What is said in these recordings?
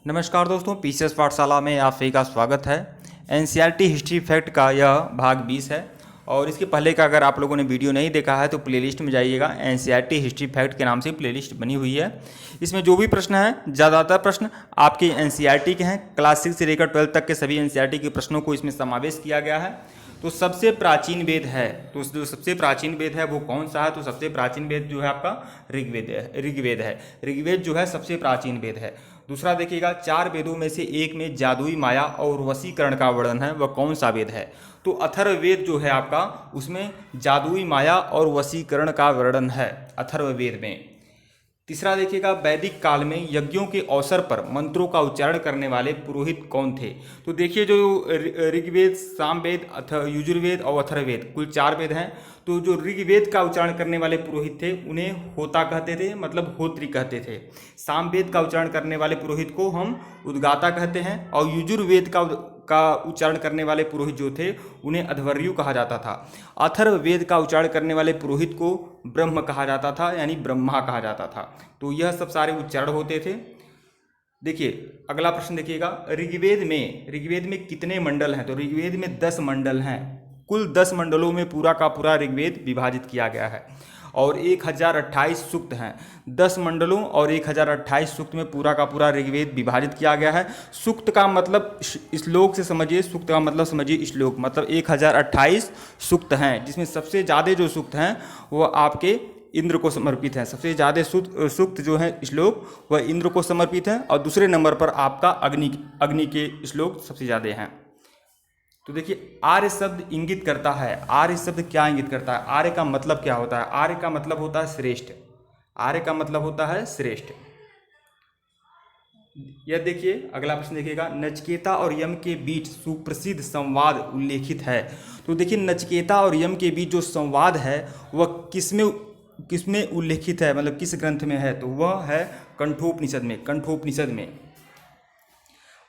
नमस्कार दोस्तों, पीसीएस पाठशाला में आप सभी का स्वागत है। एनसीईआरटी हिस्ट्री फैक्ट का यह भाग 20 है और इसके पहले का अगर आप लोगों ने वीडियो नहीं देखा है तो प्लेलिस्ट में जाइएगा। एनसीईआरटी हिस्ट्री फैक्ट के नाम से प्लेलिस्ट बनी हुई है। इसमें जो भी प्रश्न हैं, ज़्यादातर प्रश्न आपके एनसीईआरटी के हैं। क्लास 6 से लेकर 12 तक के सभी एनसीईआरटी के प्रश्नों को इसमें समावेश किया गया है। तो सबसे प्राचीन वेद है, तो जो सबसे प्राचीन वेद है वो कौन सा है? तो सबसे प्राचीन वेद जो है आपका ऋग्वेद है। ऋग्वेद जो है सबसे प्राचीन वेद है। दूसरा देखिएगा, 4 वेदों में से एक में जादुई माया और वशीकरण का वर्णन है, वह कौन सा वेद है? तो अथर्ववेद जो है आपका, उसमें जादुई माया और वशीकरण का वर्णन है अथर्ववेद में। तीसरा देखिएगा, वैदिक काल में यज्ञों के अवसर पर मंत्रों का उच्चारण करने वाले पुरोहित कौन थे? तो देखिए, जो ऋग्वेद, सामवेद, यजुर्वेद और अथर्ववेद, कुल 4 वेद हैं। तो जो ऋग्वेद का उच्चारण करने वाले पुरोहित थे उन्हें होता कहते थे, मतलब होत्री कहते थे। सामवेद का उच्चारण करने वाले पुरोहित को हम उद्गाता कहते हैं और यजुर्वेद का उच्चारण करने वाले पुरोहित जो थे उन्हें अध्वर्यु कहा जाता था। अथर्ववेद का उच्चारण करने वाले पुरोहित को ब्रह्म कहा जाता था, यानी ब्रह्मा कहा जाता था। तो यह सब सारे उच्चारण होते थे। देखिए अगला प्रश्न देखिएगा, ऋग्वेद में कितने मंडल हैं? तो ऋग्वेद में 10 मंडल हैं। कुल 10 मंडलों में पूरा का पूरा ऋग्वेद विभाजित किया गया है और 1028 सूक्त हैं। 10 मंडलों और 1028 सूक्त में पूरा का पूरा ऋग्वेद विभाजित किया गया है। सूक्त का मतलब श्लोक से समझिए, सूक्त का मतलब समझिए श्लोक, मतलब 1028 सूक्त हैं, जिसमें सबसे ज़्यादा जो सूक्त हैं वो आपके इंद्र को समर्पित हैं। सबसे ज़्यादा सूक्त जो है श्लोक वह इंद्र को समर्पित हैं और दूसरे नंबर पर आपका अग्नि के श्लोक सबसे ज़्यादा हैं। तो देखिए, आर्य शब्द इंगित करता है, आर्य शब्द क्या इंगित करता है? आर्य का मतलब क्या होता है? आर्य का मतलब होता है श्रेष्ठ। आर्य का मतलब होता है श्रेष्ठ। यह देखिए अगला प्रश्न देखिएगा, नचिकेता और यम के बीच सुप्रसिद्ध संवाद उल्लेखित है। तो देखिए, नचिकेता और यम के बीच जो संवाद है वह किसमें उल्लेखित है, मतलब किस ग्रंथ में है? तो वह है कंठोपनिषद में।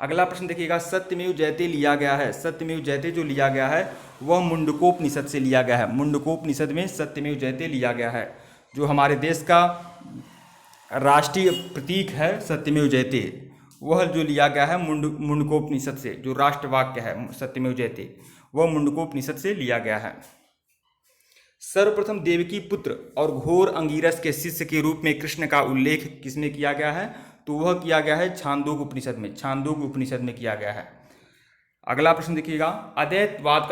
अगला प्रश्न देखिएगा, सत्यमेव जयते लिया गया है। सत्यमेव जयते जो लिया गया है वह मुंडकोपनिषद से लिया गया है। मुंडकोपनिषद में सत्यमेव जयते लिया गया है। जो हमारे देश का राष्ट्रीय प्रतीक है सत्यमेव जयते, वह जो लिया गया है मुंडकोपनिषद से। जो राष्ट्र वाक्य है सत्यमेव जयते, वह मुंडकोपनिषद से लिया गया है। सर्वप्रथम देवकी पुत्र और घोर अंगिरस के शिष्य के रूप में कृष्ण का उल्लेख किसमें किया गया है? तो वह किया गया है छांदोग्य उपनिषद में किया गया है। अगला प्रश्न देखिएगा, अद्वैतवाद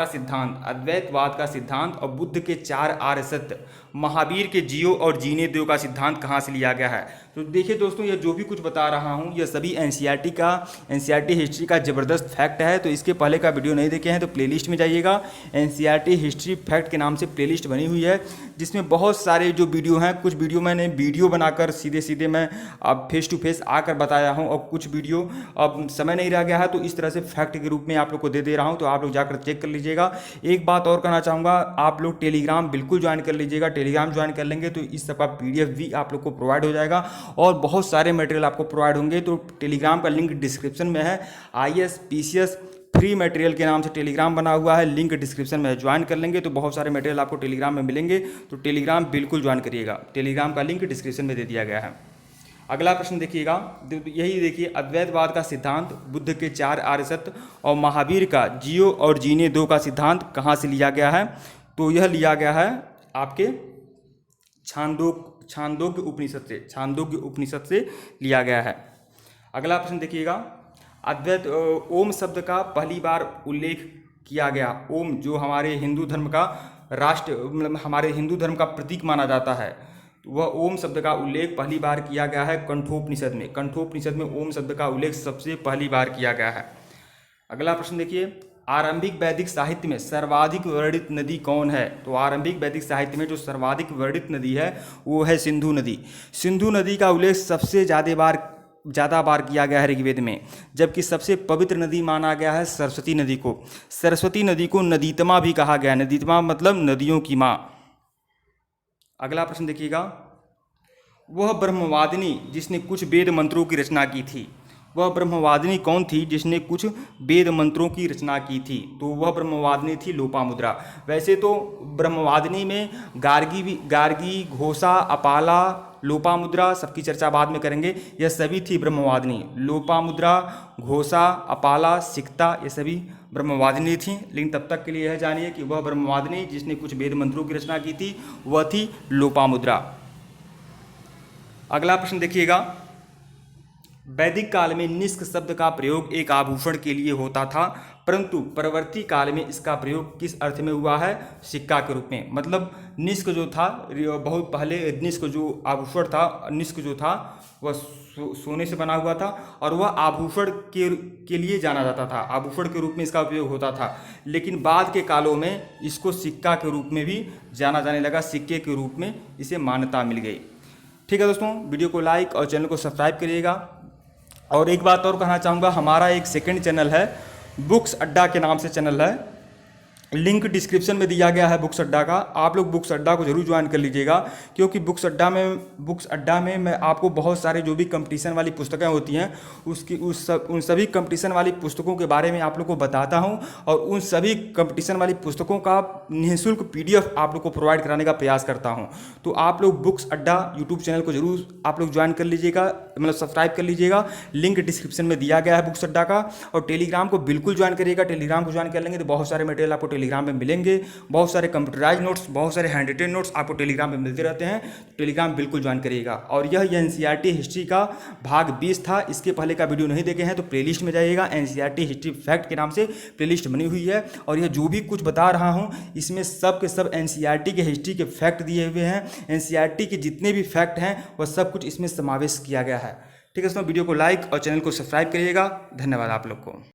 का सिद्धांत और बुद्ध के 4 आर्य सत्य, महावीर के जियो और जीने दो का सिद्धांत कहाँ से लिया गया है? तो देखिए दोस्तों, यह जो भी कुछ बता रहा हूँ यह सभी एनसीईआरटी हिस्ट्री का ज़बरदस्त फैक्ट है। तो इसके पहले का वीडियो नहीं देखे हैं तो प्लेलिस्ट में जाइएगा। एनसीईआरटी हिस्ट्री फैक्ट के नाम से प्लेलिस्ट बनी हुई है, जिसमें बहुत सारे जो वीडियो हैं, कुछ वीडियो मैंने वीडियो बनाकर सीधे मैं अब फेस टू फेस आकर बताया हूँ और कुछ वीडियो अब समय नहीं रह गया है तो इस तरह से फैक्ट के रूप में आप लोग को दे रहा हूँ। तो आप लोग जाकर चेक कर लीजिएगा। एक बात और कहना चाहूँगा, आप लोग टेलीग्राम बिल्कुल ज्वाइन कर लीजिएगा। टेलीग्राम ज्वाइन कर लेंगे तो इस सब का PDF भी आप लोग को प्रोवाइड हो जाएगा और बहुत सारे मटेरियल आपको प्रोवाइड होंगे। तो टेलीग्राम का लिंक डिस्क्रिप्शन में है। IAS PCS फ्री मटेरियल के नाम से टेलीग्राम बना हुआ है, लिंक डिस्क्रिप्शन में ज्वाइन कर लेंगे तो बहुत सारे मटेरियल आपको टेलीग्राम में मिलेंगे। तो टेलीग्राम बिल्कुल ज्वाइन करिएगा। टेलीग्राम का लिंक डिस्क्रिप्शन में दे दिया गया है। अगला प्रश्न देखिएगा, यही देखिए, अद्वैतवाद का सिद्धांत, बुद्ध के 4 आर्य सत्य और महावीर का जियो और जीने दो का सिद्धांत कहाँ से लिया गया है? तो यह लिया गया है आपके छांदोग्य उपनिषद से लिया गया है। अगला प्रश्न देखिएगा, अद्वैत ओम शब्द का पहली बार उल्लेख किया गया। ओम जो हमारे हिंदू धर्म का मतलब हमारे हिंदू धर्म का प्रतीक माना जाता है, वह ओम शब्द का उल्लेख पहली बार किया गया है कंठोपनिषद में ओम शब्द का उल्लेख सबसे पहली बार किया गया है। अगला प्रश्न देखिए, आरंभिक वैदिक साहित्य में सर्वाधिक वर्णित नदी कौन है? तो आरंभिक वैदिक साहित्य में जो सर्वाधिक वर्णित नदी है वो है सिंधु नदी। सिंधु नदी का उल्लेख सबसे ज़्यादा बार किया गया है ऋग्वेद में, जबकि सबसे पवित्र नदी माना गया है सरस्वती नदी को। सरस्वती नदी को नदीतमा भी कहा गया है। नदीतमा मतलब नदियों की माँ। अगला प्रश्न देखिएगा, वह ब्रह्मवादिनी जिसने कुछ वेद मंत्रों की रचना की थी, वह ब्रह्मवादिनी कौन थी जिसने कुछ वेद मंत्रों की रचना की थी? तो वह ब्रह्मवादिनी थी लोपामुद्रा। वैसे तो ब्रह्मवादिनी में गार्गी, घोषा, अपाला, लोपामुद्रा, सबकी चर्चा बाद में करेंगे, यह सभी थी ब्रह्मवादिनी। लोपामुद्रा, घोषा, अपाला, सिकता, ये सभी ब्रह्मवादिनी थी। लेकिन तब तक के लिए यह जानिए कि वह ब्रह्मवादिनी जिसने कुछ वेद मंत्रों की रचना की थी वह थी लोपामुद्रा। अगला प्रश्न देखिएगा, वैदिक काल में निष्क शब्द का प्रयोग एक आभूषण के लिए होता था, परंतु परवर्ती काल में इसका प्रयोग किस अर्थ में हुआ है? सिक्का के रूप में। मतलब निष्क जो था, बहुत पहले निष्क जो आभूषण था, निष्क जो था वह सोने से बना हुआ था और वह आभूषण के लिए जाना जाता था, आभूषण के रूप में इसका उपयोग होता था। लेकिन बाद के कालों में इसको सिक्का के रूप में भी जाना जाने लगा, सिक्के के रूप में इसे मान्यता मिल गई। ठीक है दोस्तों, वीडियो को लाइक और चैनल को सब्सक्राइब करिएगा। और एक बात और कहना चाहूँगा, हमारा एक सेकंड चैनल है, बुक्स अड्डा के नाम से चैनल है, लिंक डिस्क्रिप्शन में दिया गया है बुक्स अड्डा का। आप लोग बुक्स अड्डा को जरूर ज्वाइन कर लीजिएगा, क्योंकि बुक्स अड्डा में मैं आपको बहुत सारे जो भी कंपटीशन वाली पुस्तकें होती हैं उन सभी कंपटीशन वाली पुस्तकों के बारे में आप लोग को बताता हूं, और उन सभी कंपटीशन वाली पुस्तकों का निःशुल्क PDF आप लोग को प्रोवाइड कराने का प्रयास करता हूं। तो आप लोग बुक्स अड्डा यूट्यूब चैनल को जरूर आप लोग ज्वाइन कर लीजिएगा, मतलब सब्सक्राइब कर लीजिएगा। लिंक डिस्क्रिप्शन में दिया गया है बुक्स अड्डा का। और टेलीग्राम को बिल्कुल ज्वाइन करिएगा, टेलीग्राम को ज्वाइन कर लेंगे तो बहुत सारे मटेरियल आपको टेलीग्राम में मिलेंगे, बहुत सारे कंप्यूटराइज नोट्स, बहुत सारे हैंड रिटेन नोट्स आपको टेलीग्राम में मिलते रहते हैं। टेलीग्राम बिल्कुल ज्वाइन करिएगा। और यह NCERT हिस्ट्री का भाग 20 था। इसके पहले का वीडियो नहीं देखे हैं तो प्लेलिस्ट में जाइएगा, NCERT हिस्ट्री फैक्ट के नाम से प्लेलिस्ट बनी हुई है। और यह जो भी कुछ बता रहा हूँ इसमें सब के सब NCERT के हिस्ट्री के फैक्ट दिए हुए हैं। NCERT के जितने भी फैक्ट हैं वह सब कुछ इसमें समावेश किया गया है। ठीक है दोस्तों, वीडियो को लाइक और चैनल को सब्सक्राइब करिएगा। धन्यवाद आप लोग को।